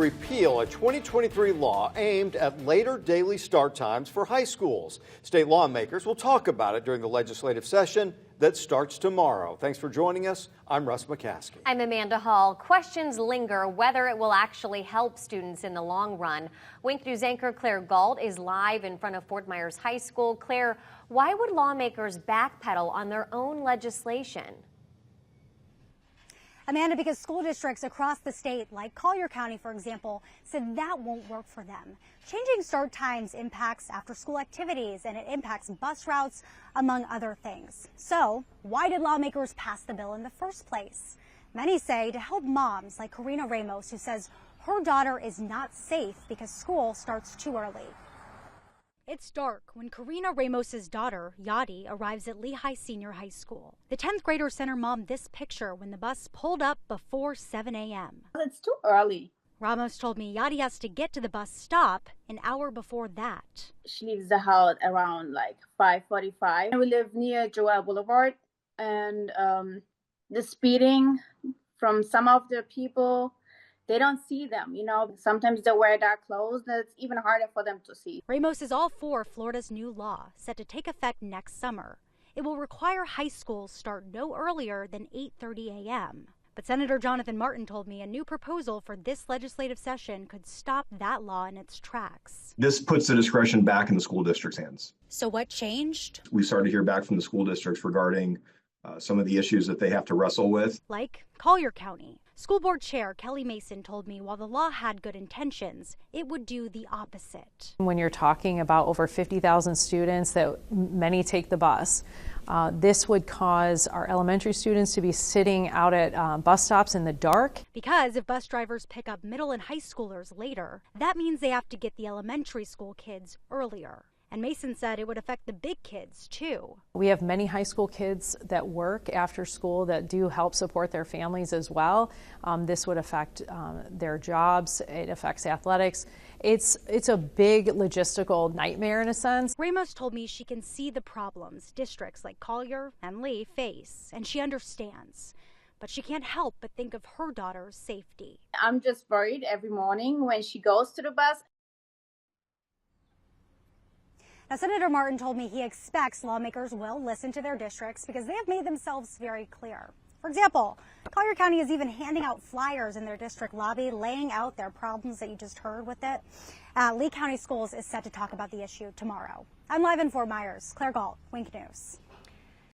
Repeal a 2023 law aimed at later daily start times for high schools. State lawmakers will talk about it during the legislative session that starts tomorrow. Thanks for joining us. I'm Russ McCaskey. I'm Amanda Hall. Questions linger whether it will actually help students in the long run. Wink News anchor Claire Galt is live in front of Fort Myers High School. Claire, why would lawmakers backpedal on their own legislation? Amanda, because school districts across the state, like Collier County, for example, said that won't work for them. Changing start times impacts after-school activities, and it impacts bus routes, among other things. So why did lawmakers pass the bill in the first place? Many say to help moms like Karina Ramos, who says her daughter is not safe because school starts too early. It's dark when Karina Ramos's daughter, Yadi, arrives at Lehigh Senior High School. The 10th grader sent her mom this picture when the bus pulled up before 7 a.m. It's too early. Ramos told me Yadi has to get to the bus stop an hour before that. She leaves the house around like 5:45. We live near Joel Boulevard, and the speeding from some of the people, they don't see them, Sometimes they wear dark clothes, and it's even harder for them to see. Ramos is all for Florida's new law, set to take effect next summer. It will require high schools start no earlier than 8:30 a.m. But Senator Jonathan Martin told me a new proposal for this legislative session could stop that law in its tracks. This puts the discretion back in the school district's hands. So what changed? We started to hear back from the school districts regarding some of the issues that they have to wrestle with. Like Collier County. School board chair Kelly Mason told me while the law had good intentions, it would do the opposite. When you're talking about over 50,000 students that many take the bus, this would cause our elementary students to be sitting out at bus stops in the dark. Because if bus drivers pick up middle and high schoolers later, that means they have to get the elementary school kids earlier. And Mason said it would affect the big kids, too. We have many high school kids that work after school that do help support their families as well. This would affect their jobs. It affects athletics. It's a big logistical nightmare in a sense. Ramos told me she can see the problems districts like Collier and Lee face, and she understands. But she can't help but think of her daughter's safety. I'm just worried every morning when she goes to the bus. Now, Senator Martin told me he expects lawmakers will listen to their districts because they have made themselves very clear. For example, Collier County is even handing out flyers in their district lobby, laying out their problems that you just heard with it. Lee County Schools is set to talk about the issue tomorrow. I'm live in Fort Myers. Claire Galt, Wink News.